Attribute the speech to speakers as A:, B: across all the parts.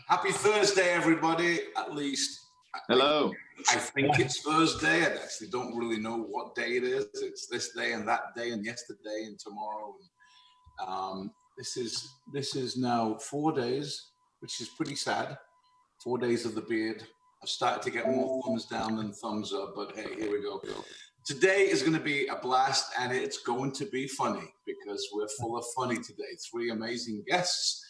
A: Happy Thursday, everybody. At least.
B: Hello.
A: I think it's Thursday. I actually don't really know what day it is. It's this day and that day and yesterday and tomorrow. This is now 4 days, which is pretty sad. 4 days of the beard. I've started to get more thumbs down than thumbs up, but hey, here we go. Today is going to be a blast, and it's going to be funny because we're full of funny today. 3 amazing guests,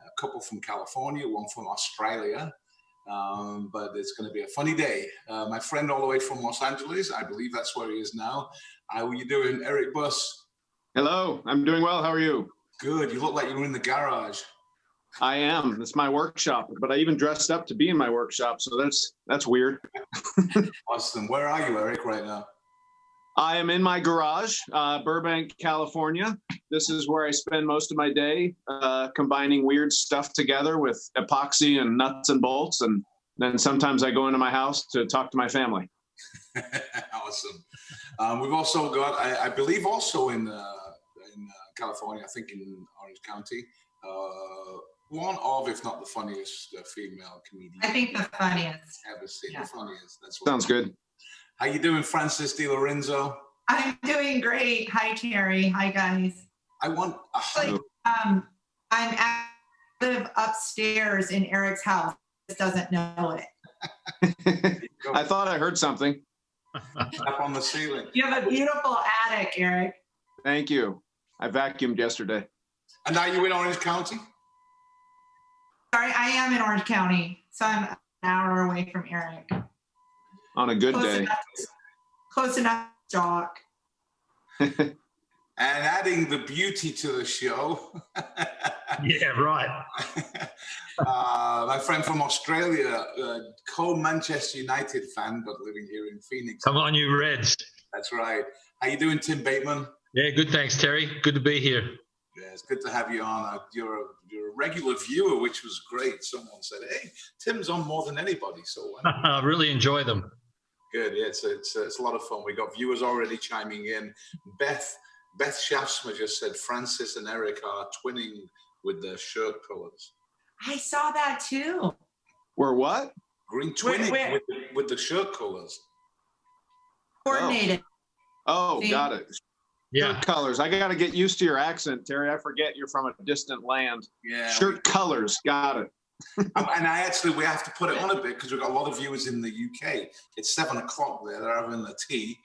A: a couple from California, one from Australia, but it's going to be a funny day. My friend all the way from Los Angeles, I believe that's where he is now. How are you doing, Eric Buss?
B: Hello, I'm doing well. How are you?
A: Good. You look like you were in the garage.
B: I am. It's my workshop, but I even dressed up to be in my workshop, so that's weird.
A: Awesome. Where are you, Eric, right now?
B: I am in my garage, Burbank, California. This is where I spend most of my day, combining weird stuff together with epoxy and nuts and bolts, and then sometimes I go into my house to talk to my family.
A: Awesome. We've also got, I believe, also in California, I think in Orange County, one of, if not the funniest female comedian.
C: I think the funniest.
A: Ever seen.
C: Yeah.
A: The funniest. That's what
B: Sounds good.
A: How you doing, Francis DiLorinzo?
C: I'm doing great. Hi, Terry. Hi, guys. I'm active upstairs in Eric's house. Just doesn't know it.
B: I thought I heard something.
A: Up on the ceiling.
C: You have a beautiful attic, Eric.
B: Thank you. I vacuumed yesterday.
A: And are you in Orange County?
C: Sorry, I am in Orange County, so I'm an hour away from Eric.
B: On a good day.
C: Close enough to talk.
A: And adding the beauty to the show.
D: Yeah, right.
A: My friend from Australia, co-Manchester United fan, but living here in Phoenix.
D: Come on, you Reds.
A: That's right. How you doing, Tim Bateman?
D: Yeah, good, thanks, Terry. Good to be here.
A: Yeah, it's good to have you on. You're a regular viewer, which was great. Someone said, "Hey, Tim's on more than anybody." So
D: I really enjoy them.
A: Good. Yeah, it's a lot of fun. We got viewers already chiming in. Beth Shafsma just said Francis and Eric are twinning with their shirt colors.
C: I saw that too.
B: We're what?
A: Green twinning with the shirt colors.
C: Coordinated.
B: Oh, got it.
D: Yeah.
B: Shirt colors. I got to get used to your accent, Terry. I forget you're from a distant land.
A: Yeah.
B: Shirt colors. Got it.
A: And we have to put it on a bit because we've got a lot of viewers in the UK. It's 7 o'clock there. They're having a tea,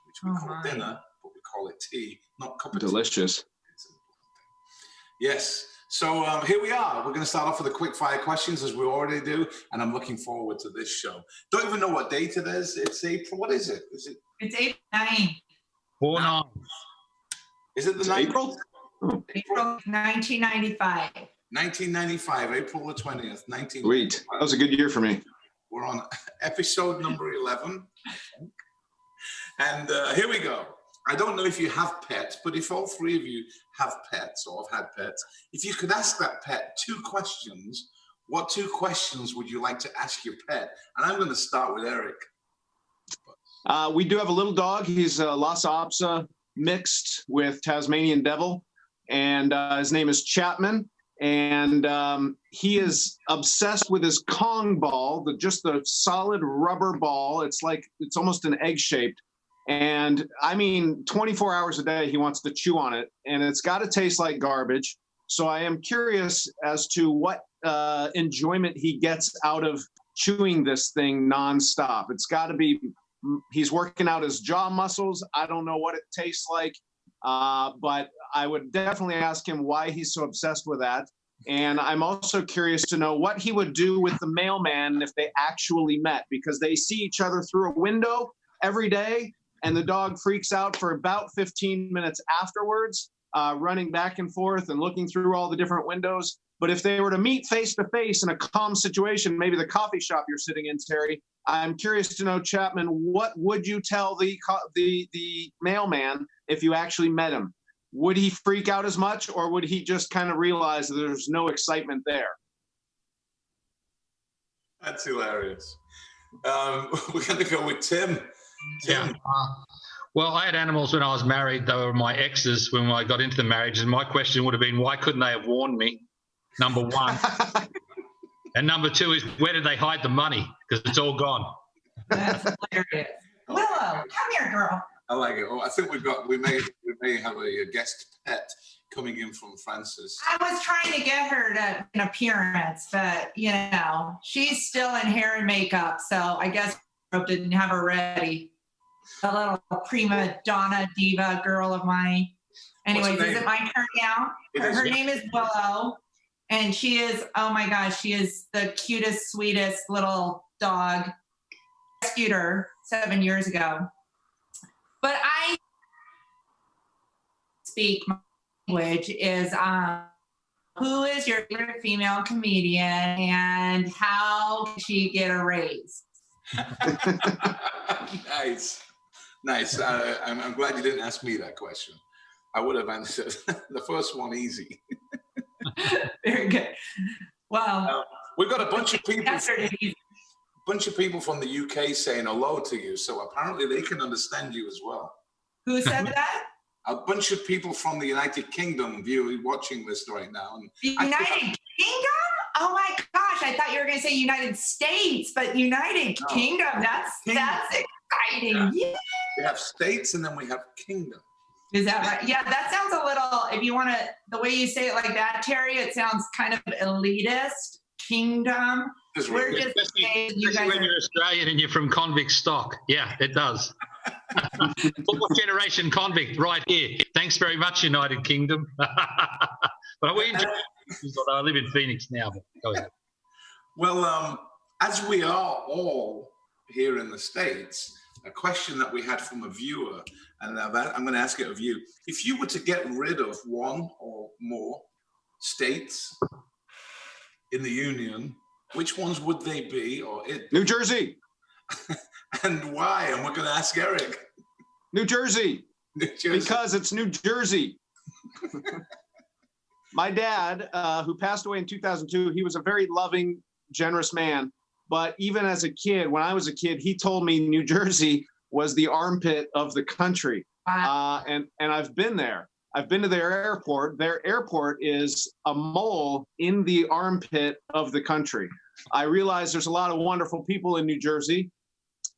A: which we call dinner, but we call it tea, not cup of tea.
B: Delicious.
A: Yes. So here we are. We're going to start off with the quick fire questions as we already do, and I'm looking forward to this show. Don't even know what date it is. It's April. What is it?
C: It's April 9th.
D: 4-9.
A: Is it the 9th?
B: April?
C: April 1995.
A: 1995, April the 20th, 1995.
B: Sweet. That was a good year for me.
A: We're on episode number 11, I think. And here we go. I don't know if you have pets, but if all 3 of you have pets or have had pets, if you could ask that pet 2 questions, what 2 questions would you like to ask your pet? And I'm going to start with Eric.
B: We do have a little dog. He's a Lhasa Apso mixed with Tasmanian Devil, and his name is Chapman. And he is obsessed with his Kong ball, just the solid rubber ball. It's almost an egg shaped. And I mean, 24 hours a day, he wants to chew on it, and it's got to taste like garbage. So I am curious as to what enjoyment he gets out of chewing this thing nonstop. It's got to be, he's working out his jaw muscles. I don't know what it tastes like, but I would definitely ask him why he's so obsessed with that. And I'm also curious to know what he would do with the mailman if they actually met, because they see each other through a window every day, and the dog freaks out for about 15 minutes afterwards, running back and forth and looking through all the different windows. But if they were to meet face to face in a calm situation, maybe the coffee shop you're sitting in, Terry, I'm curious to know, Chapman, what would you tell the mailman if you actually met him? Would he freak out as much, or would he just kind of realize that there's no excitement there?
A: That's hilarious. We're going to go with Tim.
D: Yeah. Well, I had animals when I was married. They were my exes when I got into the marriage. And my question would have been, why couldn't they have warned me? Number one. And number 2 is, where did they hide the money? Because it's all gone.
C: That's hilarious. Willow, come here, girl.
A: I like it. Oh, I think we may have a guest pet coming in from Francis.
C: I was trying to get her to an appearance, but she's still in hair and makeup, so I guess I didn't have her ready. A little prima donna diva girl of mine. Anyways, is it my turn now? Her name is Willow, and she is, oh my gosh, she is the cutest, sweetest little dog. I rescued her 7 years ago. But I speak my language is, who is your favorite female comedian and how can she get a raise?
A: Nice. I'm glad you didn't ask me that question. I would have answered the first one easy.
C: Very good. Well,
A: we've got a bunch of people from the UK saying hello to you, so apparently they can understand you as well.
C: Who said that?
A: A bunch of people from the United Kingdom watching this right now. And
C: the United Kingdom? Oh my gosh! I thought you were going to say United States, but United Kingdom. That's exciting. Yeah.
A: We have states and then we have kingdom.
C: Is that right? Yeah, that sounds a little. If you want to, the way you say it like that, Terry, it sounds kind of elitist. Kingdom. We're just saying you guys
D: when you're Australian and you're from convict stock. Yeah, it does. Fourth generation convict right here. Thanks very much, United Kingdom. But we enjoy I live in Phoenix now. But go ahead.
A: Well, as we are all here in the States, a question that we had from a viewer, and I'm going to ask it of you. If you were to get rid of one or more states in the Union, which ones would they be?
B: New Jersey.
A: And why? And we're going to ask Eric.
B: New Jersey. Because it's New Jersey. My dad, who passed away in 2002, he was a very loving, generous man. But even as a kid, when I was a kid, he told me New Jersey was the armpit of the country.
C: Wow.
B: And I've been there. I've been to their airport. Their airport is a mole in the armpit of the country. I realize there's a lot of wonderful people in New Jersey.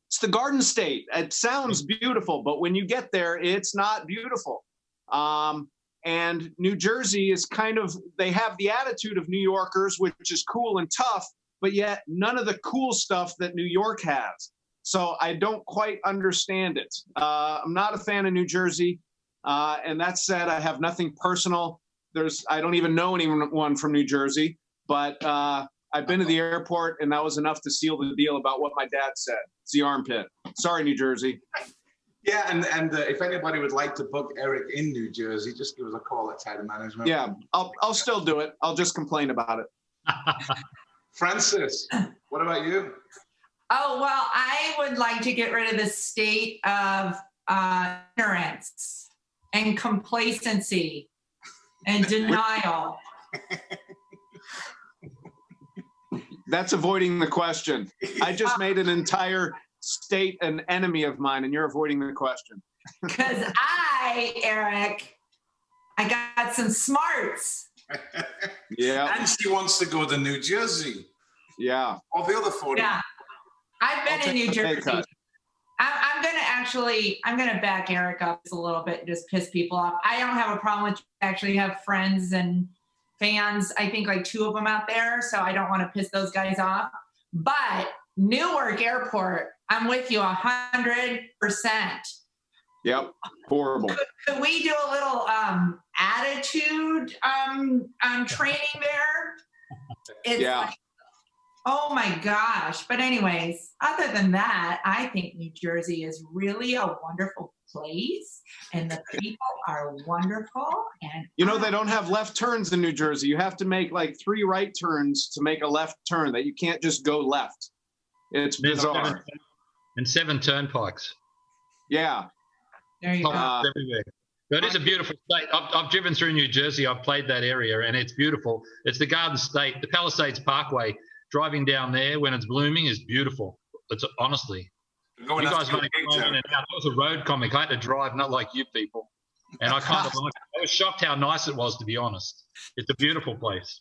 B: It's the Garden State. It sounds beautiful, but when you get there, it's not beautiful. And New Jersey is they have the attitude of New Yorkers, which is cool and tough, but yet none of the cool stuff that New York has. So I don't quite understand it. I'm not a fan of New Jersey. And that said, I have nothing personal. I don't even know anyone from New Jersey, but I've been to the airport and that was enough to seal the deal about what my dad said. It's the armpit. Sorry, New Jersey.
A: Yeah, and if anybody would like to book Eric in New Jersey, just give us a call at Title Management.
B: Yeah, I'll still do it. I'll just complain about it.
A: Francis, what about you?
C: Oh, well, I would like to get rid of the state of ignorance and complacency and denial.
B: That's avoiding the question. I just made an entire state an enemy of mine, and you're avoiding the question.
C: Because Eric, I got some smarts.
B: Yeah.
A: And she wants to go to New Jersey.
B: Yeah.
A: All the other 40.
C: Yeah. I've been in New Jersey. I'm going to back Eric up a little bit and just piss people off. I don't have a problem with actually have friends and fans. I think like 2 of them out there. So I don't want to piss those guys off. But Newark Airport, I'm with you 100%.
B: Yep. Horrible.
C: Could we do a little attitude training there? It's like, oh my gosh. But anyways, other than that, I think New Jersey is really a wonderful place and the people are wonderful. And
B: they don't have left turns in New Jersey. You have to make like 3 right turns to make a left turn, that you can't just go left. It's bizarre.
D: And 7 turnpikes.
B: Yeah.
C: There you go.
D: Everywhere. But it's a beautiful state. I've driven through New Jersey. I've played that area, and it's beautiful. It's the Garden State, the Palisades Parkway. Driving down there when it's blooming is beautiful. It's honestly. You guys might have gone in and out. I was a road comic. I had to drive, not like you people. And I kind of liked it. I was shocked how nice it was, to be honest. It's a beautiful place.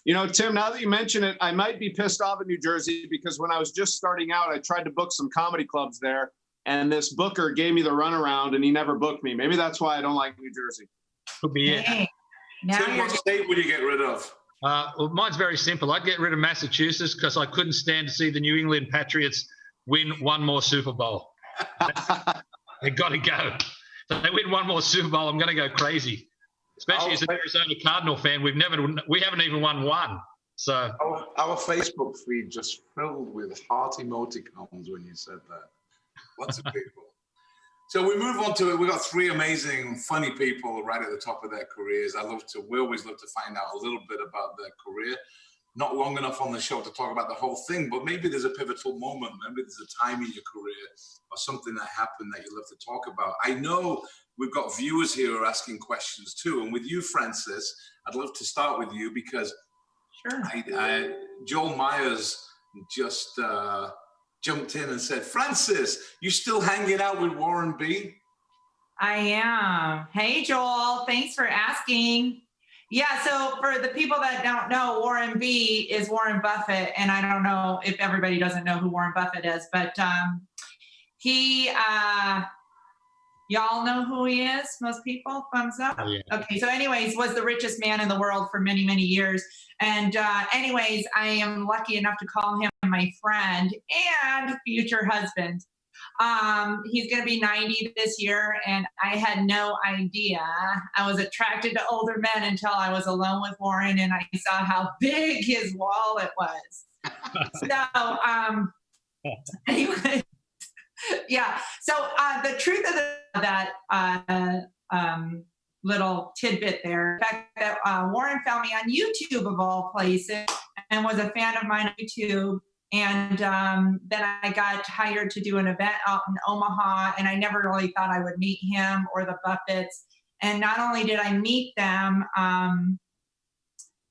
B: You know, Tim, now that you mention it, I might be pissed off at New Jersey because when I was just starting out, I tried to book some comedy clubs there, and this booker gave me the runaround, and he never booked me. Maybe that's why I don't like New Jersey.
D: Could be it.
C: Hey, now
A: Tim,
C: you're
A: what state would you get rid of?
D: Well, mine's very simple. I'd get rid of Massachusetts because I couldn't stand to see the New England Patriots win one more Super Bowl. They got to go. If they win one more Super Bowl, I'm going to go crazy. Especially as an Arizona Cardinal fan, we haven't even won one. So
A: our Facebook feed just filled with heart emoticons when you said that. Lots of people. So we move on to it. We've got three amazing, funny people right at the top of their careers. We always love to find out a little bit about their career. Not long enough on the show to talk about the whole thing, but maybe there's a pivotal moment. Maybe there's a time in your career or something that happened that you love to talk about. I know we've got viewers here who are asking questions too. And with you, Francis, I'd love to start with you because
C: sure.
A: Joel Myers just jumped in and said, Francis, you still hanging out with Warren B?
C: I am. Hey, Joel, thanks for asking. Yeah, so for the people that don't know, Warren B is Warren Buffett, and I don't know if everybody doesn't know who Warren Buffett is, but he, y'all know who he is? Most people? Thumbs up?
D: yeah.
C: Okay, so anyways, was the richest man in the world for many, many years. And anyways, I am lucky enough to call him my friend and future husband. He's going to be 90 this year, and I had no idea. I was attracted to older men until I was alone with Warren, and I saw how big his wallet was. So, anyway, yeah. So the truth of that little tidbit there, the fact that Warren found me on YouTube of all places and was a fan of mine on YouTube. And then I got hired to do an event out in Omaha, and I never really thought I would meet him or the Buffetts. And not only did I meet them,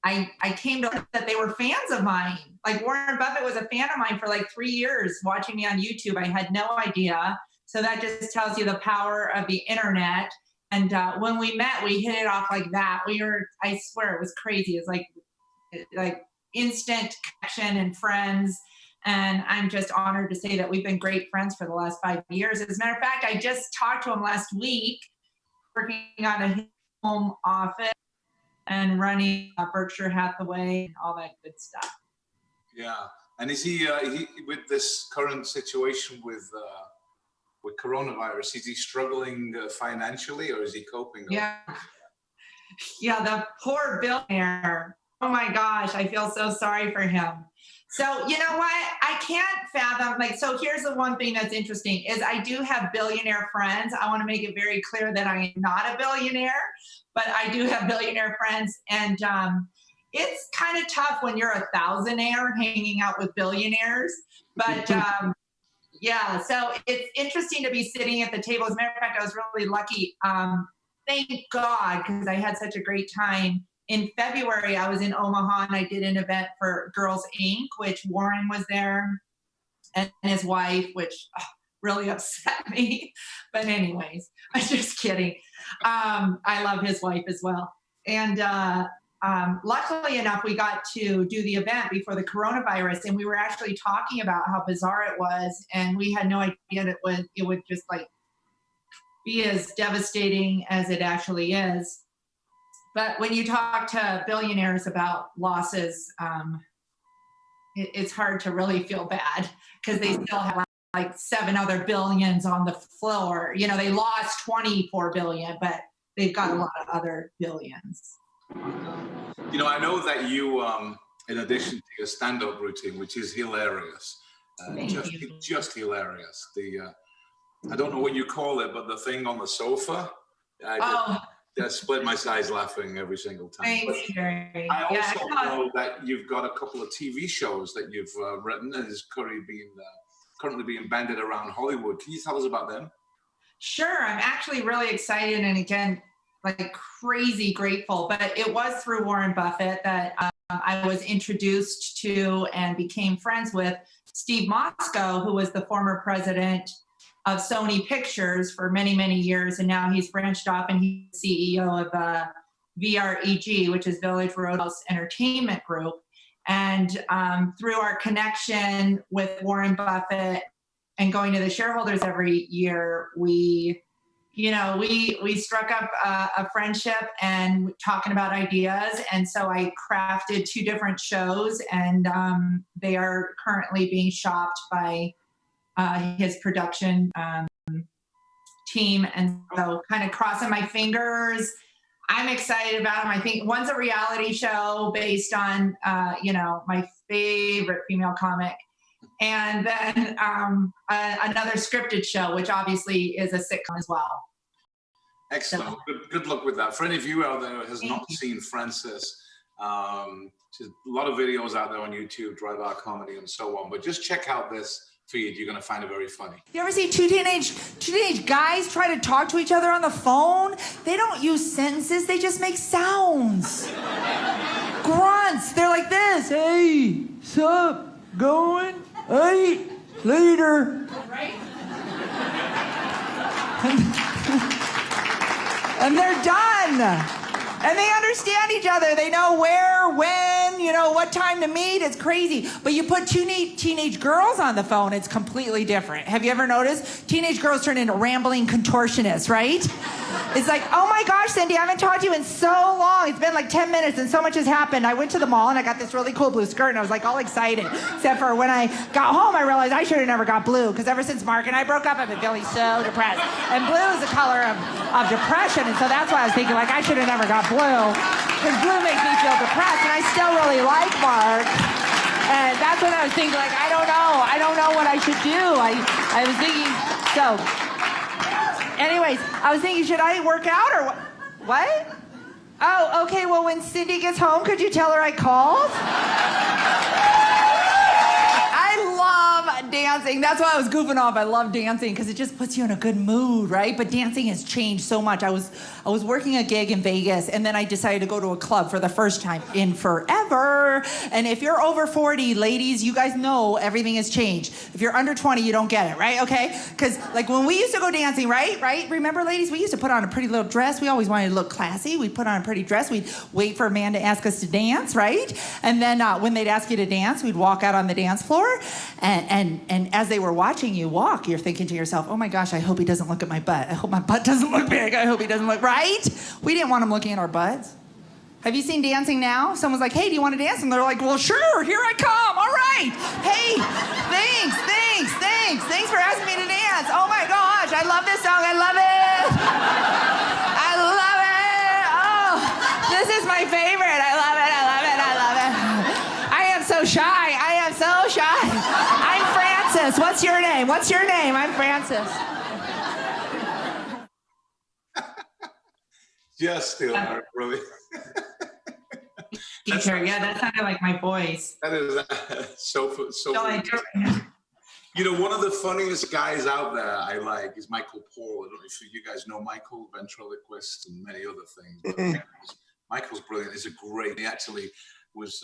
C: I came to learn that they were fans of mine. Like Warren Buffett was a fan of mine for like 3 years, watching me on YouTube. I had no idea. So that just tells you the power of the internet. And when we met, we hit it off like that. I swear it was crazy. It's like instant connection and friends. And I'm just honored to say that we've been great friends for the last 5 years. As a matter of fact, I just talked to him last week, working on a home office and running Berkshire Hathaway and all that good stuff.
A: Yeah. And is he with this current situation with coronavirus, is he struggling financially, or is he coping?
C: Yeah. Yeah, the poor billionaire. Oh my gosh, I feel so sorry for him. So you know what? I can't fathom, so here's the one thing that's interesting is I do have billionaire friends. I want to make it very clear that I am not a billionaire, but I do have billionaire friends. And it's kind of tough when you're a thousandaire hanging out with billionaires. But yeah, so it's interesting to be sitting at the table. As a matter of fact, I was really lucky. Thank God, because I had such a great time. In February, I was in Omaha and I did an event for Girls Inc., which Warren was there and his wife, which really upset me. But anyways, I'm just kidding. I love his wife as well. And luckily enough, we got to do the event before the coronavirus, and we were actually talking about how bizarre it was. And we had no idea that it would just be as devastating as it actually is. But when you talk to billionaires about losses, it's hard to really feel bad because they still have 7 other billions on the floor. You know, they lost 24 billion, but they've got a lot of other billions.
A: You know, I know that you, in addition to your stand-up routine, which is hilarious, just hilarious. I don't know what you call it, but the thing on the sofa. I split my sides laughing every single time.
C: Thanks, Jerry.
A: I also know that you've got a couple of TV shows that you've written and is currently being banded around Hollywood. Can you tell us about them?
C: Sure. I'm actually really excited and again, crazy grateful. But it was through Warren Buffett that I was introduced to and became friends with Steve Mosco, who was the former president of Sony Pictures for many, many years. And now he's branched off and he's CEO of VREG, which is Village Roadhouse Entertainment Group. And through our connection with Warren Buffett and going to the shareholders every year, we struck up a friendship and talking about ideas. And so I crafted 2 different shows, and they are currently being shopped by his production team. And so kind of crossing my fingers. I'm excited about them. I think one's a reality show based on, my favorite female comic. And then another scripted show, which obviously is a sitcom as well.
A: Excellent.
C: So,
A: good luck with that. For any of you out there who has not seen Frances, there's a lot of videos out there on YouTube, Dry Bar Comedy and so on, but just check out this feed. You're going to find it very funny.
E: You ever see two teenage guys try to talk to each other on the phone? They don't use sentences, they just make sounds. Grunts. They're like this. Hey, sup, going? Hey, later.
C: right?
E: And they're done. And they understand each other. They know where, when, what time to meet. It's crazy. But you put two teenage girls on the phone, it's completely different. Have you ever noticed? Teenage girls turn into rambling contortionists, right? It's like, oh my gosh, Cindy, I haven't talked to you in so long. It's been like 10 minutes and so much has happened. I went to the mall and I got this really cool blue skirt and I was like all excited. Except for when I got home, I realized I should have never got blue, because ever since Mark and I broke up, I've been feeling so depressed. And blue is the color of depression. And so that's why I was thinking, like, I should have never got blue, because blue makes me feel depressed. And I still really like Mark. And that's what I was thinking, like, I don't know what I should do. I was thinking, so anyways, I was thinking, should I work out or what? What? Oh, okay, well, when Cindy gets home, could you tell her I called? I love dancing. That's why I was goofing off. I love dancing because it just puts you in a good mood, right? But dancing has changed so much. I was working a gig in Vegas, and then I decided to go to a club for the first time in forever. And if you're over 40, ladies, you guys know everything has changed. If you're under 20, you don't get it, right? Okay? Because like when we used to go dancing, right? Remember, ladies, we used to put on a pretty little dress. We always wanted to look classy. We'd put on a pretty dress. We'd wait for a man to ask us to dance, right? And then when they'd ask you to dance, we'd walk out on the dance floor. And as they were watching you walk, you're thinking to yourself, oh my gosh, I hope he doesn't look at my butt. I hope my butt doesn't look big. I hope he doesn't look right. We didn't want him looking at our butts. Have you seen Dancing Now? Someone's like, hey, do you want to dance? And they're like, well, sure, here I come. All right. Hey, thanks for asking me to dance. Oh my gosh, I love this song. I love it. Oh, this is my favorite. I love it. I am so shy. I'm Frances. What's your name? I'm Frances.
A: Just still, really.
C: Teacher, yeah, that sounded like my voice.
A: That is so. One of the funniest guys out there I like is Michael Paul. I don't know if you guys know Michael, ventriloquist and many other things. But Michael's brilliant. He's he actually was.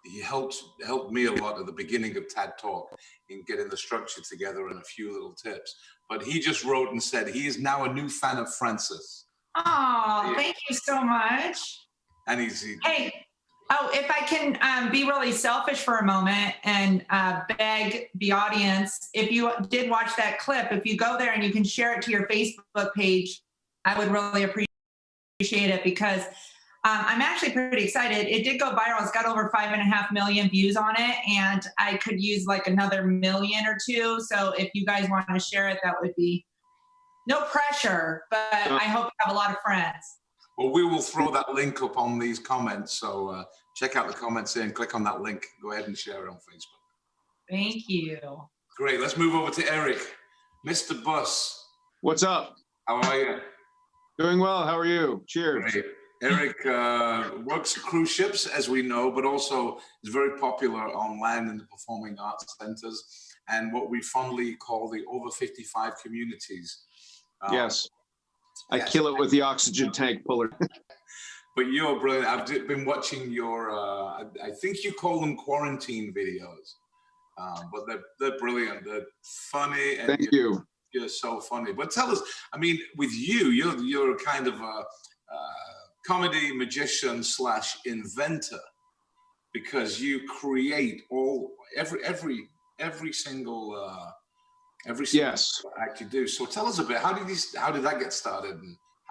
A: He helped me a lot at the beginning of TAD Talk in getting the structure together and a few little tips. But he just wrote and said he is now a new fan of Frances.
C: Oh, thank you so much.
A: And
C: hey, if I can be really selfish for a moment and beg the audience, if you did watch that clip, if you go there and you can share it to your Facebook page, I would really appreciate it, because I'm actually pretty excited. It did go viral. It's got over 5.5 million views on it, and I could use like another 1 million or 2. So if you guys want to share it, that would be no pressure, but I hope you have a lot of friends.
A: Well, we will throw that link up on these comments. So check out the comments here and click on that link. Go ahead and share it on Facebook.
C: Thank you.
A: Great. Let's move over to Eric. Mr. Bus.
B: What's up?
A: How are you?
B: Doing well. How are you? Cheers.
A: Great. Eric works at cruise ships, as we know, but also is very popular on land in the performing arts centers and what we fondly call the over 55 communities.
B: Yes. I kill it with the oxygen tank puller.
A: But you're brilliant. I've been watching your, I think you call them quarantine videos, but they're brilliant. They're funny. And
B: Thank you.
A: You're so funny. But tell us, I mean, with you're kind of comedy magician / inventor, because you create every single
B: Yes.
A: act you do. So tell us a bit. How did that get started?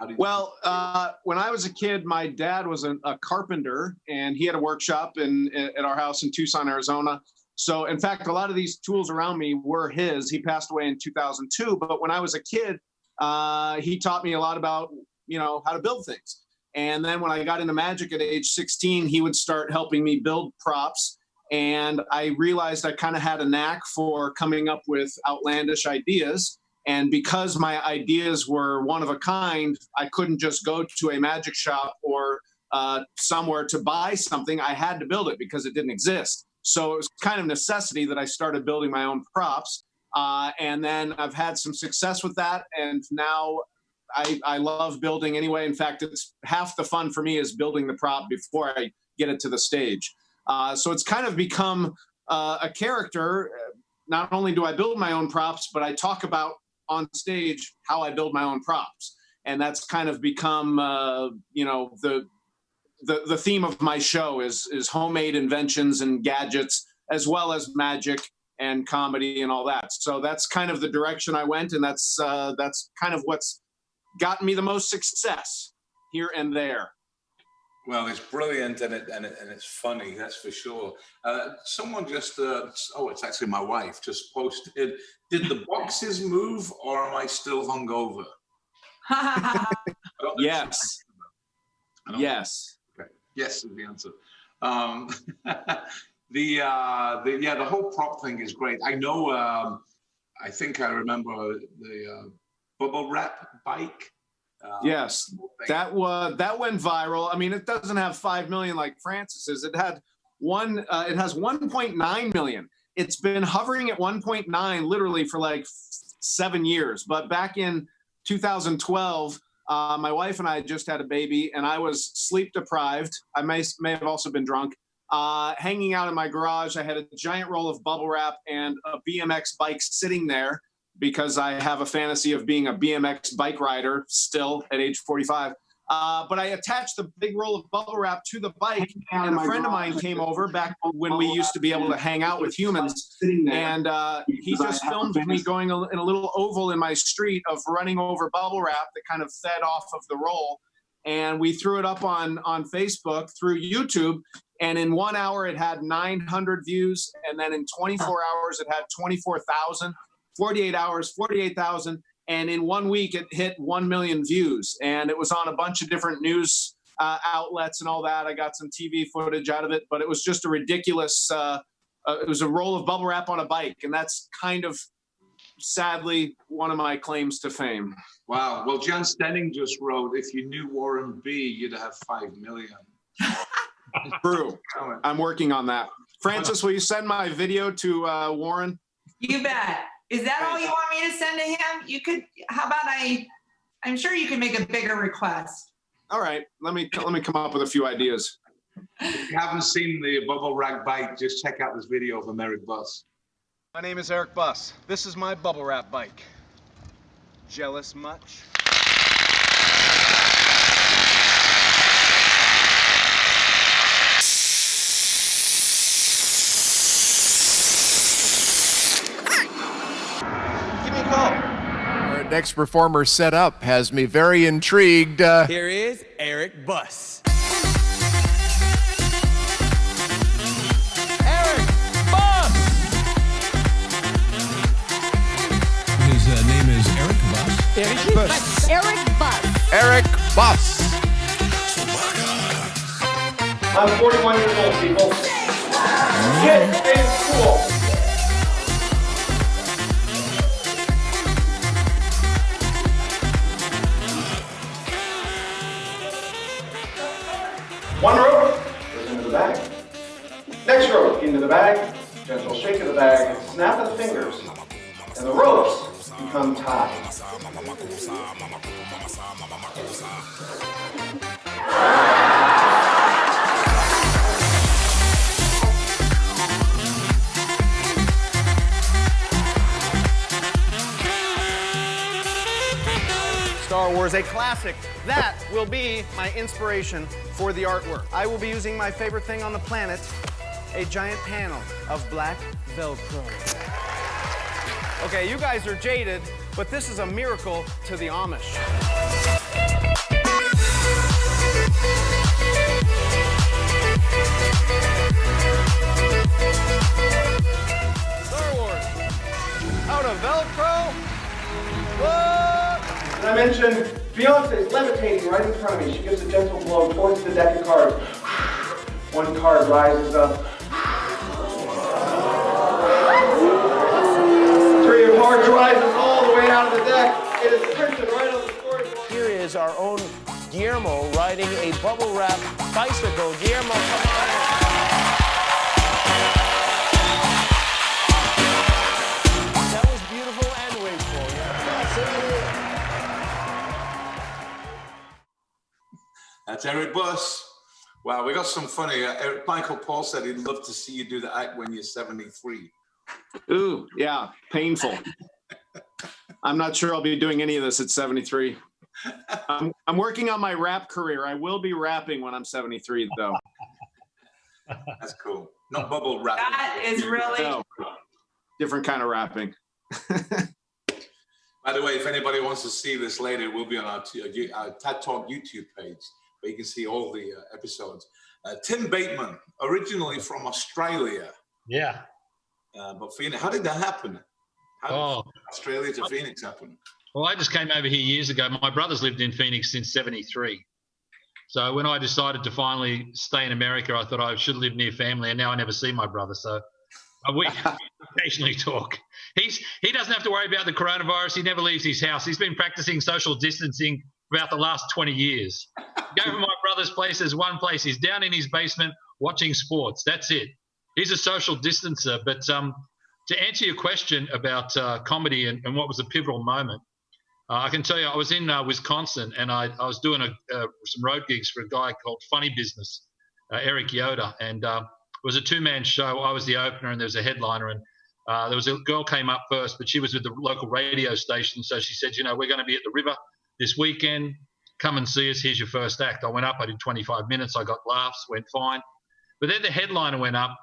A: And
B: well, when I was a kid, my dad was a carpenter, and he had a workshop at our house in Tucson, Arizona. So, in fact, a lot of these tools around me were his. He passed away in 2002. But when I was a kid, he taught me a lot about, how to build things. And then when I got into magic at age 16, he would start helping me build props. And I realized I kind of had a knack for coming up with outlandish ideas. And because my ideas were one of a kind, I couldn't just go to a magic shop or somewhere to buy something. I had to build it because it didn't exist. So it was kind of necessity that I started building my own props. And then I've had some success with that. And now I love building anyway. In fact, it's half the fun for me is building the prop before I get it to the stage. So it's kind of become a character. Not only do I build my own props, but I talk about on stage how I build my own props. And that's kind of become, the theme of my show is homemade inventions and gadgets, as well as magic and comedy and all that. So that's kind of the direction I went. And that's kind of what's gotten me the most success here and there.
A: Well, it's brilliant and it's funny, that's for sure. Someone just, it's actually my wife, just posted, did the boxes move or am I still hungover?
B: Yes. Yes.
A: Okay. Yes is the answer. The whole prop thing is great. I know, I think I remember the bubble wrap bike.
B: Yes, that went viral. I mean, it doesn't have 5 million like Francis's. It had it has 1.9 million. It's been hovering at 1.9 literally for like 7 years. But back in 2012, my wife and I had just had a baby, and I was sleep deprived. I may have also been drunk. Hanging out in my garage, I had a giant roll of bubble wrap and a BMX bike sitting there, because I have a fantasy of being a BMX bike rider still at age 45. But I attached the big roll of bubble wrap to the bike, and a friend of mine came over back when we used to be able to hang out with humans, and he just filmed me going in a little oval in my street of running over bubble wrap that kind of fed off of the roll. And we threw it up on Facebook through YouTube, and in 1 hour it had 900 views, and then in 24 hours it had 24,000. 48 hours, 48,000, and in 1 week it hit 1 million views, and it was on a bunch of different news outlets and all that. I got some TV footage out of it, but it was just a ridiculous. It was a roll of bubble wrap on a bike, and that's kind of sadly one of my claims to fame.
A: Wow. Well, Jan Stenning just wrote, "If you knew Warren B, you'd have 5 million."
B: True. I'm working on that. Francis, will you send my video to Warren?
C: You bet. Is that all you want me to send to him? You could, how about I'm sure you can make a bigger request.
B: All right, let me come up with a few ideas.
A: If you haven't seen the bubble wrap bike, just check out this video of Eric Buss.
F: My name is Eric Buss. This is my bubble wrap bike. Jealous much?
G: Our next performer set up has me very intrigued.
H: Here is Eric Buss.
I: Eric Buss! His name is Eric Buss.
H: Eric Buss.
J: Eric Buss.
G: Eric Buss.
K: I'm 41 years old, people. Get in school. One rope goes into the bag. Next rope into the bag. Gentle shake of the bag. Snap of the fingers. And the ropes become tied.
F: Star Wars Wars, a classic. That will be my inspiration for the artwork. I will be using my favorite thing on the planet, a giant panel of black Velcro. Okay, you guys are jaded, but this is a miracle to the Amish. Star Wars. Out of Velcro. What?
K: And I mentioned Beyonce's levitating right in front of me. She gives a gentle blow towards the deck of cards. One card rises up. Three of hearts rises all the way out of the deck. It is printed right on the scoreboard.
H: Here is our own Guillermo riding a bubble wrap bicycle. Guillermo, come on. That was beautiful and wasteful.
A: That's Eric Buss. Wow, we got some funny. Michael Paul said he'd love to see you do the act when you're 73.
B: Ooh, yeah, painful. I'm not sure I'll be doing any of this at 73. I'm working on my rap career. I will be rapping when I'm 73, though.
A: That's cool. Not bubble wrap.
C: That is really
B: No, different kind of rapping.
A: By the way, if anybody wants to see this later, it will be on our TED Talk YouTube page, where you can see all the episodes. Tim Bateman, originally from Australia.
D: Yeah.
A: But Phoenix, how did that happen? How did Australia to Phoenix happen?
D: Well, I just came over here years ago. My brother's lived in Phoenix since '73. So when I decided to finally stay in America, I thought I should live near family, and now I never see my brother. So we occasionally talk. He doesn't have to worry about the coronavirus. He never leaves his house. He's been practicing social distancing for about the last 20 years. Go to my brother's place. There's one place. He's down in his basement watching sports. That's it. He's a social distancer. But to answer your question about comedy and what was a pivotal moment, I can tell you I was in Wisconsin, and I was doing some road gigs for a guy called Funny Business, Eric Yoder, and it was a two-man show. I was the opener, and there was a headliner, and there was a girl came up first, but she was with the local radio station, so she said, we're going to be at the river this weekend. Come and see us. Here's your first act. I went up. I did 25 minutes. I got laughs, went fine. But then the headliner went up,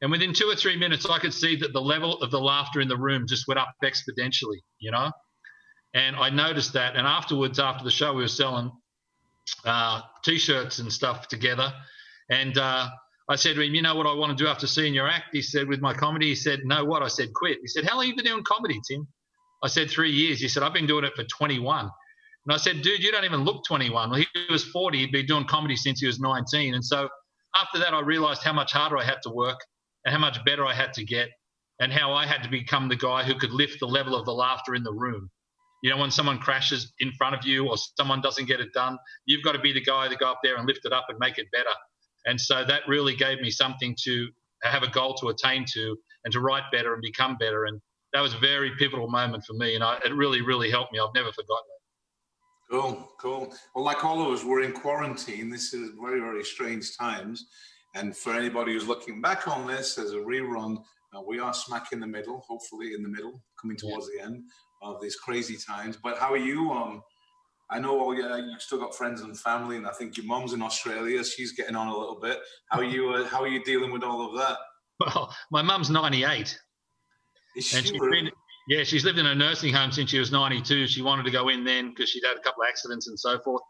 D: and within 2 or 3 minutes, I could see that the level of the laughter in the room just went up exponentially, And I noticed that. And afterwards, after the show, we were selling T-shirts and stuff together. And I said to him, you know what I want to do after seeing your act? He said, with my comedy. He said, no, what? I said, quit. He said, how long have you been doing comedy, Tim? I said, 3 years. He said, I've been doing it for 21. And I said, dude, you don't even look 21. Well, he was 40. He'd been doing comedy since he was 19. And so after that, I realized how much harder I had to work and how much better I had to get and how I had to become the guy who could lift the level of the laughter in the room. When someone crashes in front of you or someone doesn't get it done, you've got to be the guy to go up there and lift it up and make it better. And so that really gave me something to have a goal to attain to and to write better and become better. And that was a very pivotal moment for me. And it really, really helped me. I've never forgotten it.
A: Cool. Well, like all of us, we're in quarantine. This is very, very strange times. And for anybody who's looking back on this as a rerun, we are smack in the middle, hopefully in the middle, coming towards the end of these crazy times. But how are you? I know you still got friends and family, and I think your mom's in Australia. She's getting on a little bit. How are you dealing with all of that?
D: Well, my mum's 98.
A: Is she really?
D: She's lived in a nursing home since she was 92. She wanted to go in then because she'd had a couple of accidents and so forth.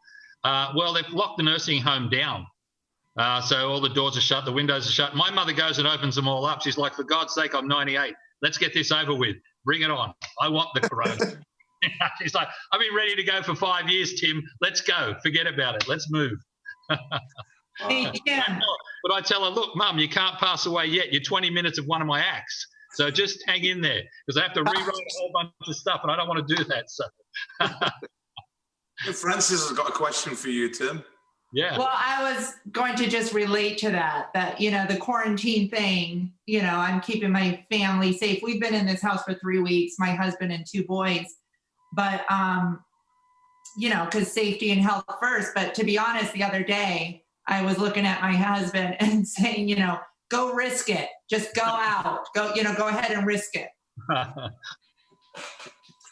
D: Well, they've locked the nursing home down. So all the doors are shut, the windows are shut. My mother goes and opens them all up. She's like, for God's sake, I'm 98. Let's get this over with. Bring it on. I want the corona. She's like, I've been ready to go for 5 years, Tim. Let's go. Forget about it. Let's move.
C: Yeah.
D: But I tell her, look, Mum, you can't pass away yet. You're 20 minutes of one of my acts. So just hang in there because I have to rewrite a whole bunch of stuff and I don't want to do that. So
A: Francis has got a question for you, Tim.
D: Yeah.
C: Well, I was going to just relate to that, the quarantine thing, I'm keeping my family safe. We've been in this house for 3 weeks, my husband and 2 boys, but, because safety and health first. But to be honest, the other day I was looking at my husband and saying, go risk it. Just go out, go ahead and risk it.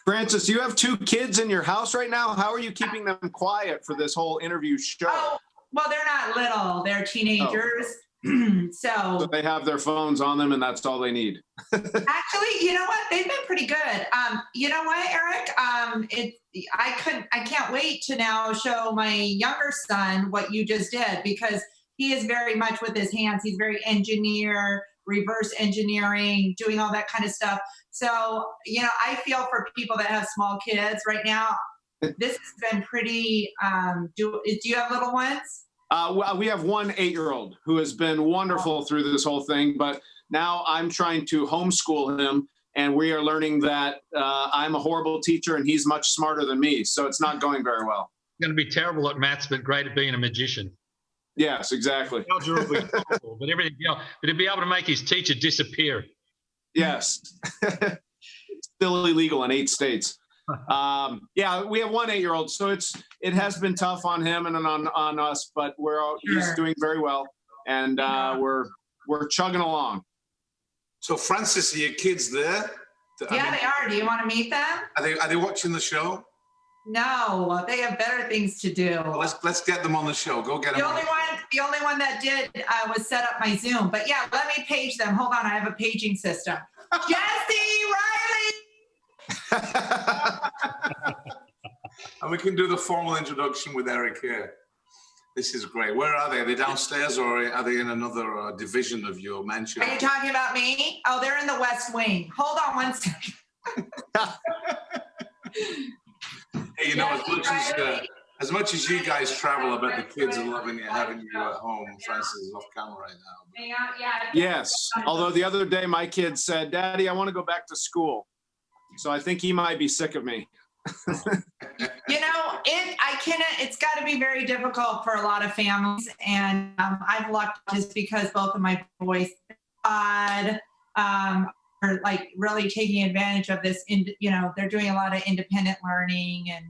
B: Francis, you have 2 kids in your house right now. How are you keeping them quiet for this whole interview show?
C: Oh, well, they're not little. They're teenagers.
B: So they have their phones on them and that's all they need.
C: Actually, you know what? They've been pretty good. You know what, Eric? I can't wait to now show my younger son what you just did, because he is very much with his hands. He's very reverse engineering, doing all that kind of stuff. So, I feel for people that have small kids right now. This has been pretty, do you have little ones?
B: We have one 8-year-old who has been wonderful through this whole thing, but now I'm trying to homeschool him, and we are learning that I'm a horrible teacher and he's much smarter than me, so it's not going very well.
D: Going to be terrible at maths, but great at being a magician.
B: Yes, exactly.
D: But everything, but he'll be able to make his teacher disappear.
B: Yes. Still illegal in 8 states. Yeah, we have one 8-year-old, so it has been tough on him and on us, but he's doing very well, and we're chugging along.
A: So, Francis, are your kids there?
C: Yeah, they are. Do you want to meet them?
A: Are they watching the show?
C: No, they have better things to do.
A: Well, let's get them on the show. Go get them.
C: The only one that did was set up my Zoom. But yeah, let me page them. Hold on, I have a paging system. Jesse Riley.
A: And we can do the formal introduction with Eric here. This is great. Where are they? Are they downstairs, or are they in another division of your mansion?
C: Are you talking about me? Oh, they're in the West Wing. Hold on one second.
A: Hey, as much as you guys travel, I bet the kids are loving having you at home. Francis is off camera right now.
B: Yes, although the other day my kid said, "Daddy, I want to go back to school." So I think he might be sick of me.
C: It's got to be very difficult for a lot of families, and I've lucked just because both of my boys are like really taking advantage of this. They're doing a lot of independent learning, and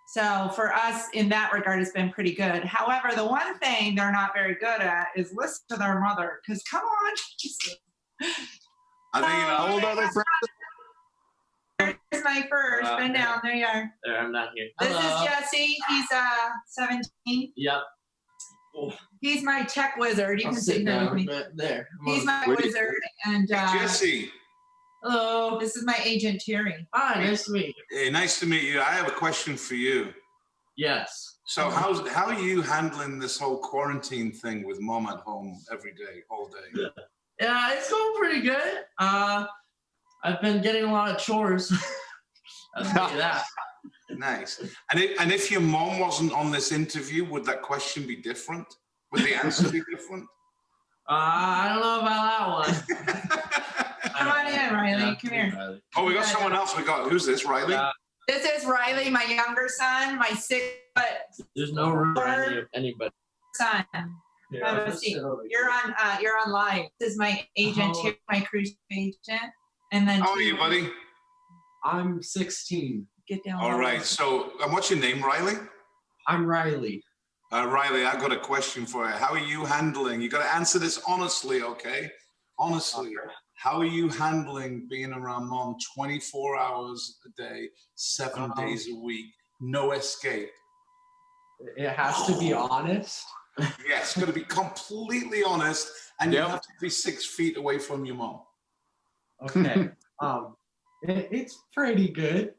C: so for us in that regard, it's been pretty good. However, the one thing they're not very good at is listen to their mother. Because come on,
B: how old are they?
C: Here's my first. Been down. There you are.
J: There, I'm not here.
C: This is Jesse. He's 17.
J: Yep.
C: He's my tech wizard. You can sit there with me.
J: There.
C: He's my wizard. And
A: Jesse.
C: Hello. This is my agent Terry.
J: Hi, nice to meet you.
A: Hey, nice to meet you. I have a question for you.
J: Yes.
A: So how are you handling this whole quarantine thing with mom at home every day, all day?
J: Yeah, it's going pretty good. I've been getting a lot of chores. I'll tell you that.
A: Nice. And if your mom wasn't on this interview, would that question be different? Would the answer be different?
J: I don't know about that one.
C: Come on in, Riley. Come here.
J: Riley.
A: Oh, we got someone else. Who's this, Riley?
C: This is Riley, my younger son, my 6-foot.
J: There's no room for anybody.
C: Son. Have a seat. You're on live. This is my agent here, my cruise agent. And then
A: how are you, buddy?
J: I'm 16.
C: Get down.
A: All right. So, what's your name, Riley?
J: I'm Riley.
A: Riley, I've got a question for you. How are you handling? You got to answer this honestly, okay? Honestly, how are you handling being around mom 24 hours a day, 7 days a week, no escape?
J: It has to be honest.
A: Yes, got to be completely honest, and you have to be 6 feet away from your mom.
J: Okay. It's pretty good.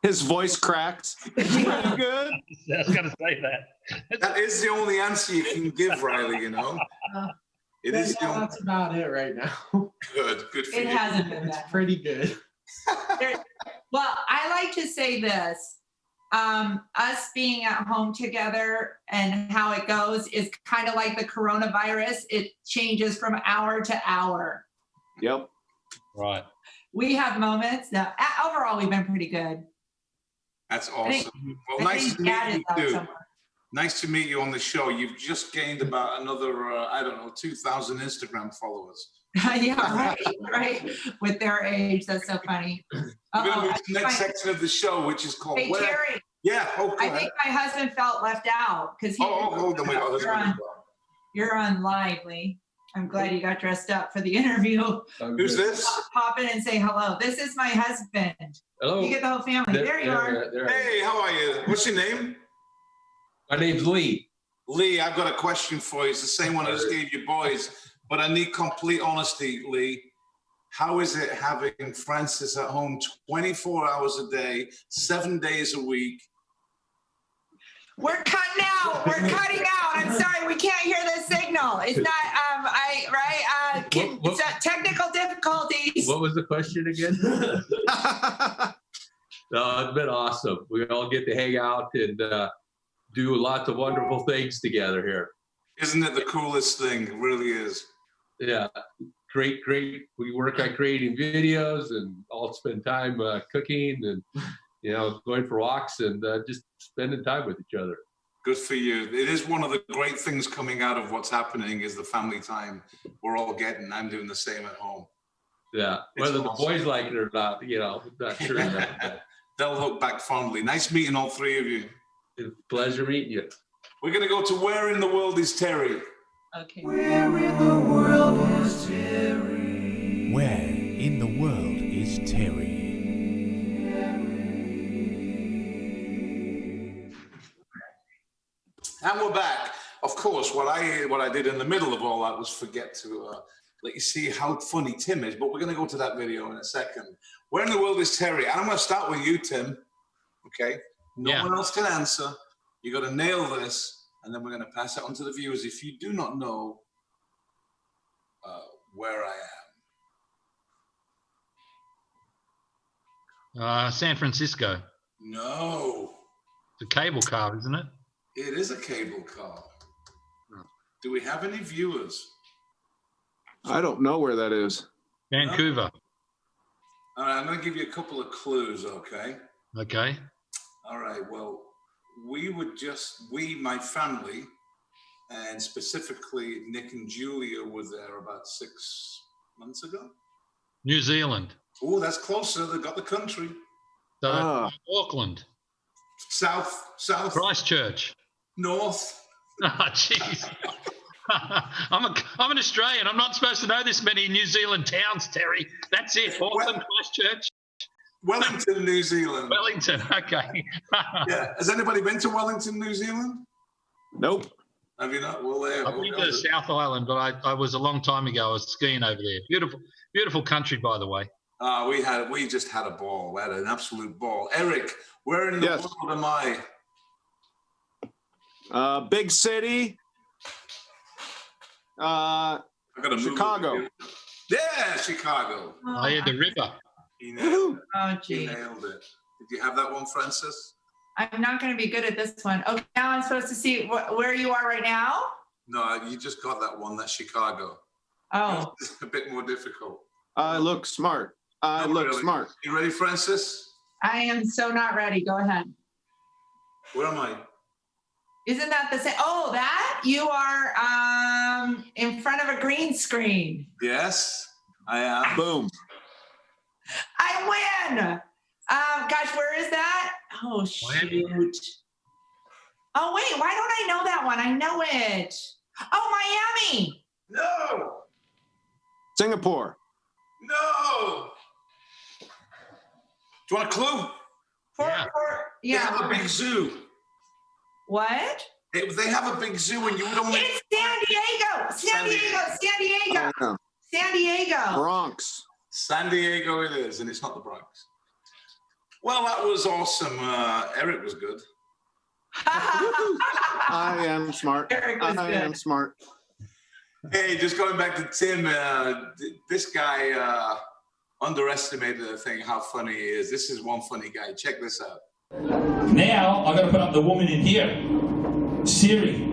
B: His voice cracks. It's pretty good.
D: I was going to say that.
A: That is the only answer you can give, Riley,
J: That's about it right now.
A: Good for you.
C: It hasn't been that.
J: It's pretty good.
C: Well, I like to say this. Us being at home together and how it goes is kind of like the coronavirus. It changes from hour to hour.
B: Yep.
D: Right.
C: We have moments. Now, overall, we've been pretty good.
A: That's awesome. Well, nice to meet you too. Nice to meet you on the show. You've just gained about another, 2,000 Instagram followers.
C: Yeah, right. With their age, that's so funny.
A: We're going to move to the next section of the show, which is called.
C: Hey, Terry.
A: Yeah. Oh,
C: I think my husband felt left out because he.
A: Hold on.
C: You're on Lively. I'm glad you got dressed up for the interview.
A: Who's this?
C: Pop in and say hello. This is my husband.
L: Hello.
C: You get the whole family. There you are.
A: Hey, how are you? What's your name?
L: My name's Lee.
A: Lee, I've got a question for you. It's the same one I just gave you boys, but I need complete honesty, Lee. How is it having Francis at home 24 hours a day, 7 days a week?
C: We're cutting out. We're cutting out. I'm sorry. We can't hear the signal. It's not, it's technical difficulties.
L: What was the question again? No, it's been awesome. We all get to hang out and do lots of wonderful things together here.
A: Isn't it the coolest thing? It really is.
L: Yeah, great. We work on creating videos and all spend time cooking and, going for walks and just spending time with each other.
A: Good for you. It is one of the great things coming out of what's happening is the family time we're all getting. I'm doing the same at home.
L: Yeah, whether the boys like it or not, not sure.
A: They'll look back fondly. Nice meeting all three of you.
L: It's a pleasure meeting you.
A: We're going to go to Where in the World is Terry?
C: Okay.
I: Where in the world is Terry? Where in the world is Terry?
A: And we're back. Of course, what I did in the middle of all that was forget to let you see how funny Tim is, but we're going to go to that video in a second. Where in the world is Terry? And I'm going to start with you, Tim. Okay? No one else can answer. You got to nail this, and then we're going to pass it on to the viewers. If you do not know where I am.
D: San Francisco.
A: No.
D: It's a cable car, isn't it?
A: It is a cable car. Do we have any viewers?
B: I don't know where that is.
D: Vancouver.
A: All right, I'm going to give you a couple of clues, okay?
D: Okay.
A: All right, well, my family, and specifically Nick and Julia were there about 6 months ago.
D: New Zealand.
A: Oh, that's closer. They got the country.
D: So, Auckland.
A: South.
D: Christchurch.
A: North.
D: Oh, jeez. I'm an Australian. I'm not supposed to know this many New Zealand towns, Terry. That's it. Auckland, Christchurch.
A: Wellington, New Zealand.
D: Wellington, okay.
A: Yeah. Has anybody been to Wellington, New Zealand?
B: Nope.
A: Have you not? Well, there.
D: I've been to South Island, but I was a long time ago. I was skiing over there. Beautiful country, by the way.
A: We just had a ball. We had an absolute ball. Eric, where in the world am I?
B: Big city.
A: I got to
B: Chicago.
A: Yeah, Chicago.
D: Oh, yeah, the river.
A: He nailed it.
C: Oh, gee.
A: He nailed it. Did you have that one, Francis?
C: I'm not going to be good at this one. Okay, now I'm supposed to see where you are right now?
A: No, you just got that one. That's Chicago.
C: Oh.
A: It's a bit more difficult.
B: I look smart. Smart.
A: You ready, Francis?
C: I am so not ready. Go ahead.
A: Where am I?
C: Isn't that the same? Oh, that? You are in front of a green screen.
A: Yes, I am.
B: Boom.
C: I win. Gosh, where is that? Oh, shoot. Oh, wait, why don't I know that one? I know it. Oh, Miami.
A: No.
B: Singapore.
A: No. Do you want a clue?
C: Yeah.
A: They have a big zoo.
C: What?
A: They have a big zoo, and you would only.
C: It's San Diego.
B: Oh,
C: San Diego.
B: Bronx.
A: San Diego it is, and it's not the Bronx. Well, that was awesome. Eric was good.
B: I am smart. I am smart.
A: Hey, just going back to Tim, this guy underestimated the thing, how funny he is. This is one funny guy. Check this out.
M: Now, I got to put up the woman in here, Siri.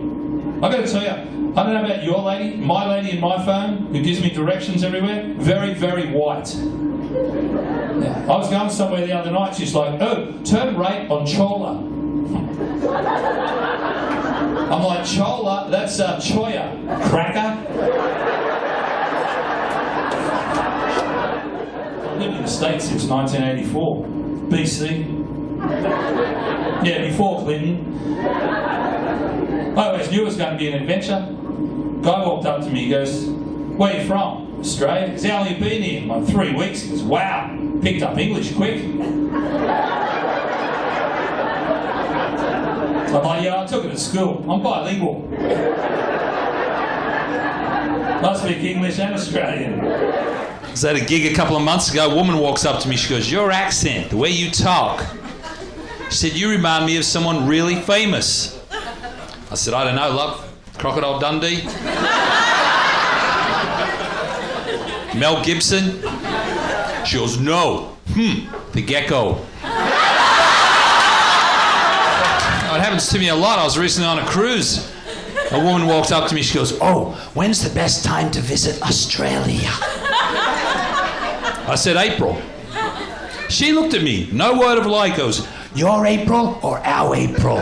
M: I got to tell you, I don't know about your lady, my lady in my phone, who gives me directions everywhere, very, very white. Yeah. I was going somewhere the other night, she's like, oh, turn right on Chola. I'm like, Chola? That's Choya. Cracker? I've lived in the States since 1984, BC. Yeah, before Clinton. I always knew it was going to be an adventure. Guy walked up to me, he goes, Where are you from? Australia. He goes, how long you been here? I'm like, 3 weeks. He goes, wow, picked up English quick. I'm like, yeah, I took it at school. I'm bilingual. I speak English and Australian.
N: I was at a gig a couple of months ago. A woman walks up to me. She goes, your accent, the way you talk. She said, you remind me of someone really famous. I said, I don't know, love. Crocodile Dundee? Mel Gibson? She goes, no. The Gecko. It happens to me a lot. I was recently on a cruise. A woman walked up to me. She goes, oh, when's the best time to visit Australia? I said, April. She looked at me, no word of a lie, goes, your April or our April?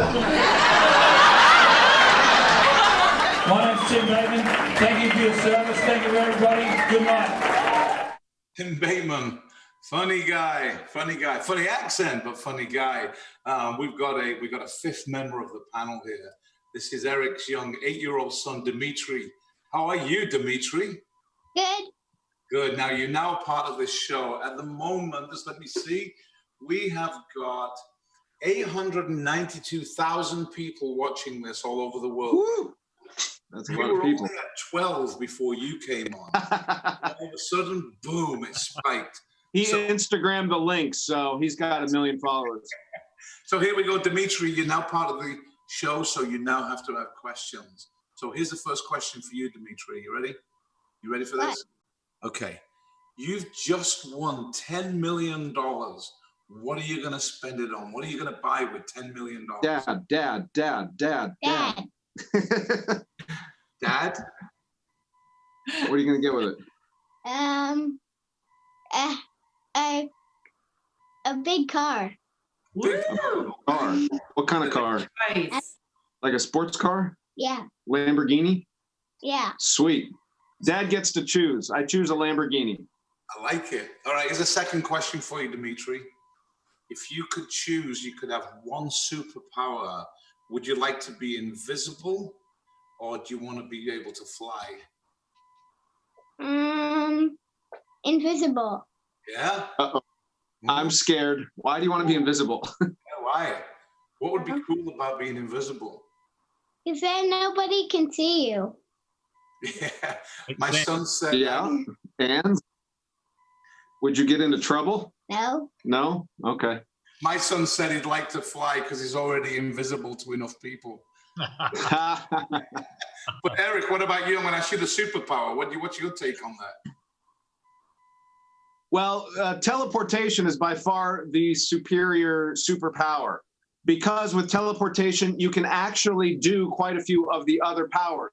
M: My name's Tim Bateman. Thank you for your service. Thank you, everybody. Good night.
A: Tim Bateman, funny guy, funny accent, but funny guy. We've got a fifth member of the panel here. This is Eric's young 8-year-old son, Dimitri. How are you, Dimitri?
O: Good.
A: Good. Now, you're now part of this show. At the moment, just let me see, we have got 892,000 people watching this all over the world.
B: Woo! That's a lot of people.
A: We were only at 12 before you came on. All of a sudden, boom, it spiked.
B: He Instagrammed the link, so he's got 1 million followers.
A: So here we go, Dimitri. You're now part of the show, so you now have to have questions. So here's the first question for you, Dimitri. You ready? You ready for this? Okay. You've just won $10 million. What are you going to spend it on? What are you going to buy with $10 million?
B: Dad.
A: Dad?
B: What are you going to get with it?
O: A big car.
B: Big car. What kind of car?
C: Nice.
B: Like a sports car?
O: Yeah.
B: Lamborghini?
O: Yeah.
B: Sweet. Dad gets to choose. I choose a Lamborghini.
A: I like it. All right, here's a second question for you, Dimitri. If you could choose, you could have one superpower. Would you like to be invisible, or do you want to be able to fly?
O: Invisible.
A: Yeah?
B: Uh-oh. I'm scared. Why do you want to be invisible?
A: Yeah, why? What would be cool about being invisible?
O: Because then nobody can see you.
A: Yeah. My son said...
B: Yeah. And? Would you get into trouble?
O: No.
B: No? Okay.
A: My son said he'd like to fly because he's already invisible to enough people. But Eric, what about you? I'm going to ask you the superpower. What's your take on that?
B: Well, teleportation is by far the superior superpower, because with teleportation, you can actually do quite a few of the other powers.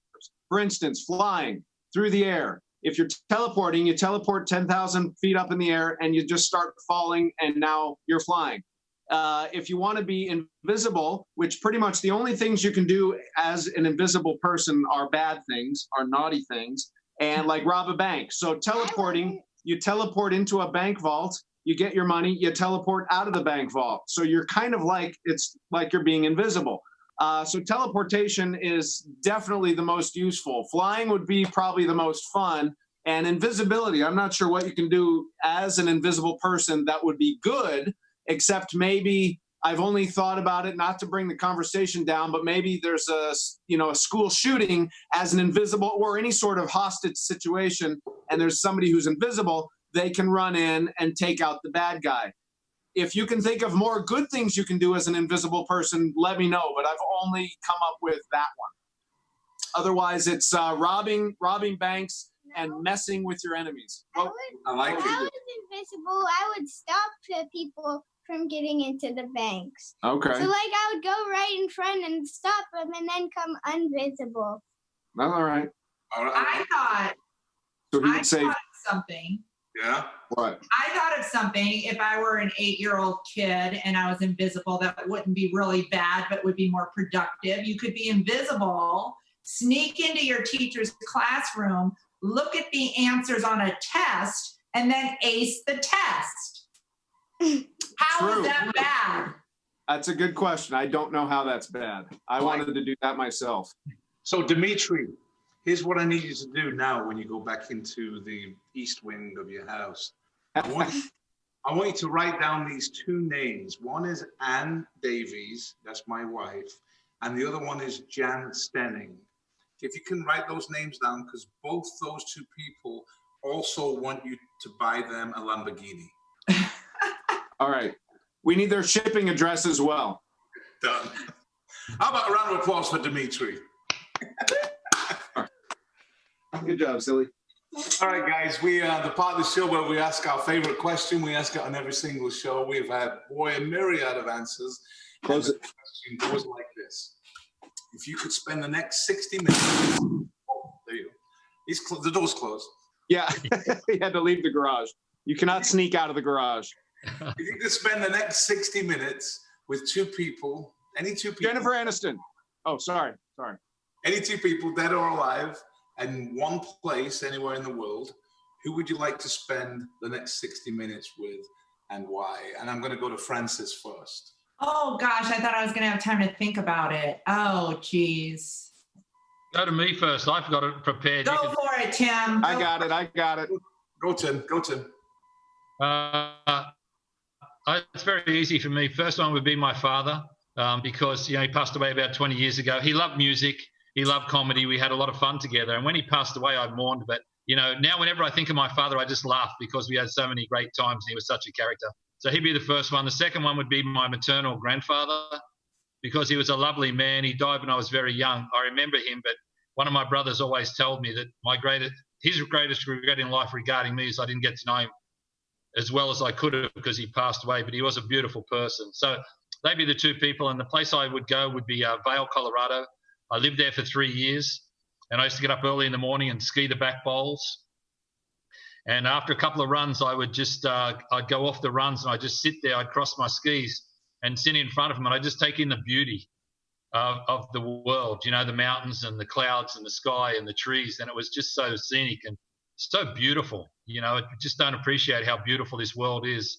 B: For instance, flying through the air. If you're teleporting, you teleport 10,000 feet up in the air and you just start falling and now you're flying. If you want to be invisible, which pretty much the only things you can do as an invisible person are bad things, are naughty things, and like rob a bank. So teleporting, you teleport into a bank vault, you get your money, you teleport out of the bank vault. So you're kind of like, it's like you're being invisible. So teleportation is definitely the most useful. Flying would be probably the most fun. And invisibility, I'm not sure what you can do as an invisible person that would be good, except maybe I've only thought about it, not to bring the conversation down, but maybe there's a school shooting as an invisible or any sort of hostage situation, and there's somebody who's invisible, they can run in and take out the bad guy. If you can think of more good things you can do as an invisible person, let me know, but I've only come up with that one. Otherwise, it's robbing banks and messing with your enemies.
A: I like it.
O: If I was invisible, I would stop people from getting into the banks.
B: Okay.
O: So like I would go right in front and stop them and then come invisible.
B: Well, all right.
C: I thought something.
A: Yeah.
B: What?
C: I thought of something if I were an 8-year-old kid and I was invisible, that wouldn't be really bad, but would be more productive. You could be invisible, sneak into your teacher's classroom, look at the answers on a test, and then ace the test. How is that bad?
B: That's a good question. I don't know how that's bad. I wanted to do that myself.
A: So, Dimitri, Here's what I need you to do now when you go back into the east wing of your house. I want you to write down these two names. One is Ann Davies, that's my wife, and the other one is Jan Stenning. If you can write those names down, because both those two people also want you to buy them a Lamborghini.
B: All right. We need their shipping address as well.
A: Done. How about a round of applause for Dimitri?
B: Good job, silly.
A: All right, guys. We are the part of the show where we ask our favorite question. We ask it on every single show. We've had, boy, a myriad of answers.
B: Close it.
A: The question goes like this. If you could spend the next 60 minutes... Oh, there you go. The door's closed.
B: Yeah, he had to leave the garage. You cannot sneak out of the garage.
A: If you could spend the next 60 minutes with two people, any two people...
B: Jennifer Aniston. Oh, sorry.
A: Any two people, dead or alive, in one place anywhere in the world, who would you like to spend the next 60 minutes with and why? And I'm going to go to Francis first.
C: Oh, gosh, I thought I was going to have time to think about it. Oh, geez.
D: Go to me first. I've got it prepared.
C: Go for it, Tim.
B: I got it.
A: Go, Tim.
D: It's very easy for me. First one would be my father, because he passed away about 20 years ago. He loved music. He loved comedy. We had a lot of fun together. And when he passed away, I mourned. But, now whenever I think of my father, I just laugh because we had so many great times. He was such a character. So he'd be the first one. The second one would be my maternal grandfather, because he was a lovely man. He died when I was very young. I remember him, but one of my brothers always told me that his greatest regret in life regarding me is I didn't get to know him as well as I could have, because he passed away, but he was a beautiful person. So they'd be the two people. And the place I would go would be Vail, Colorado. I lived there for 3 years, and I used to get up early in the morning and ski the back bowls. And after a couple of runs, I would just, I'd go off the runs and I'd just sit there. I'd cross my skis and sit in front of them, and I'd just take in the beauty of the world, the mountains and the clouds and the sky and the trees. And it was just so scenic and so beautiful. I just don't appreciate how beautiful this world is.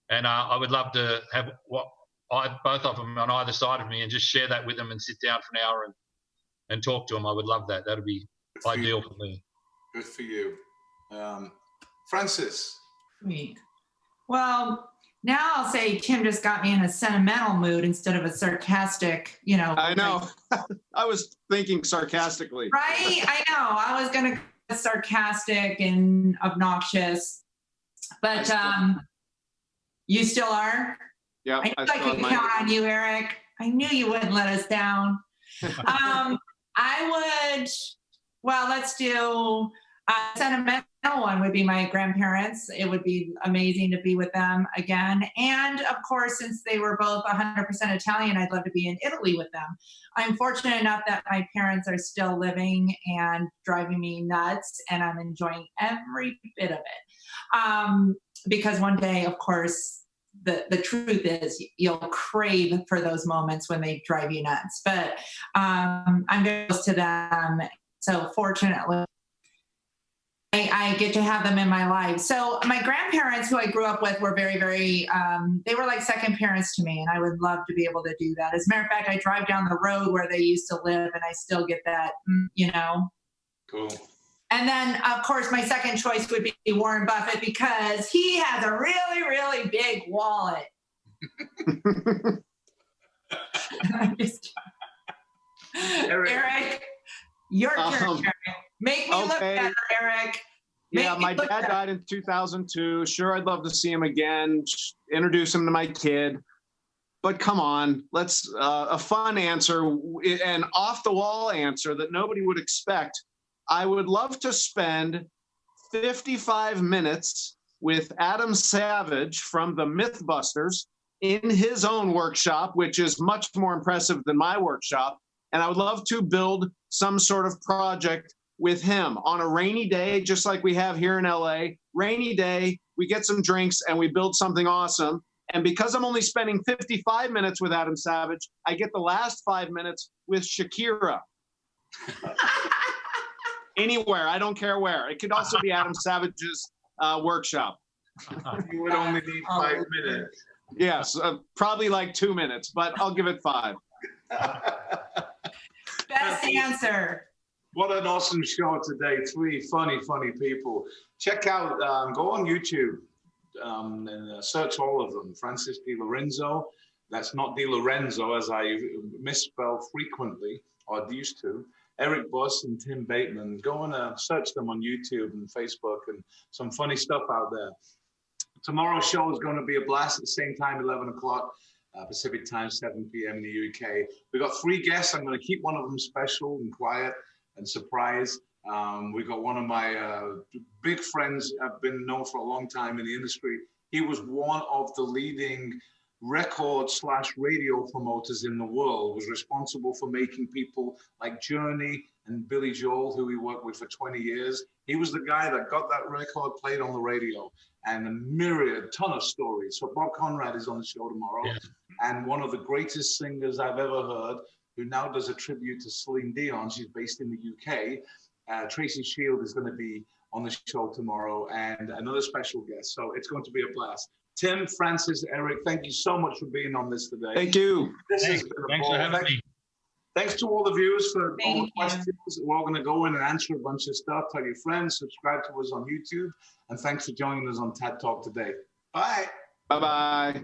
D: And I would love to have both of them on either side of me and just share that with them and sit down for an hour and talk to them. I would love that. That would be ideal for me.
A: Good for you. Francis.
C: Well, now I'll say Tim just got me in a sentimental mood instead of a sarcastic,
B: I know. I was thinking sarcastically.
C: Right? I know. I was going to be sarcastic and obnoxious, but you still are?
B: Yeah.
C: I could count on you, Eric. I knew you wouldn't let us down. Let's do a sentimental one would be my grandparents. It would be amazing to be with them again. And of course, since they were both 100% Italian, I'd love to be in Italy with them. I'm fortunate enough that my parents are still living and driving me nuts, and I'm enjoying every bit of it. Because one day, of course, the truth is you'll crave for those moments when they drive you nuts. But I'm close to them. So fortunately, I get to have them in my life. So my grandparents, who I grew up with, were very, very, they were like second parents to me, and I would love to be able to do that. As a matter of fact, I drive down the road where they used to live, and I still get that,
A: Cool.
C: And then, of course, my second choice would be Warren Buffett, because he has a really, really big wallet. Eric, your turn. Make me look better, Eric.
B: My dad died in 2002. Sure, I'd love to see him again, introduce him to my kid. But come on, let's a fun answer, an off-the-wall answer that nobody would expect. I would love to spend 55 minutes with Adam Savage from the Mythbusters in his own workshop, which is much more impressive than my workshop. And I would love to build some sort of project with him on a rainy day, just like we have here in LA. Rainy day, we get some drinks and we build something awesome. And because I'm only spending 55 minutes with Adam Savage, I get the last 5 minutes with Shakira. Anywhere, I don't care where. It could also be Adam Savage's workshop.
A: You would only need 5 minutes.
B: Yes, probably like 2 minutes, but I'll give it 5.
C: Best answer.
A: What an awesome show today. 3 funny people. Check out, go on YouTube and search all of them. Francis DiLorinzo. That's not DiLorenzo, as I misspell frequently, or used to. Eric Buss and Tim Bateman. Go and search them on YouTube and Facebook, and some funny stuff out there. Tomorrow's show is going to be a blast at the same time, 11 o'clock. Pacific time, 7 p.m. in the UK. We've got 3 guests. I'm going to keep one of them special and quiet and surprise. We've got one of my big friends I've been known for a long time in the industry. He was one of the leading record/radio promoters in the world, was responsible for making people like Journey and Billy Joel, who we worked with for 20 years. He was the guy that got that record played on the radio, and a ton of stories. So Bob Conrad is on the show tomorrow. Yeah. And one of the greatest singers I've ever heard, who now does a tribute to Celine Dion. She's based in the UK. Tracy Shield is going to be on the show tomorrow, and another special guest. So it's going to be a blast. Tim, Francis, Eric, thank you so much for being on this today.
B: Thank you.
A: Thanks for having me. Thanks to all the viewers for all the questions. We're all going to go in and answer a bunch of stuff. Tell your friends, subscribe to us on YouTube, and thanks for joining us on TED Talk today. Bye.
B: Bye-bye.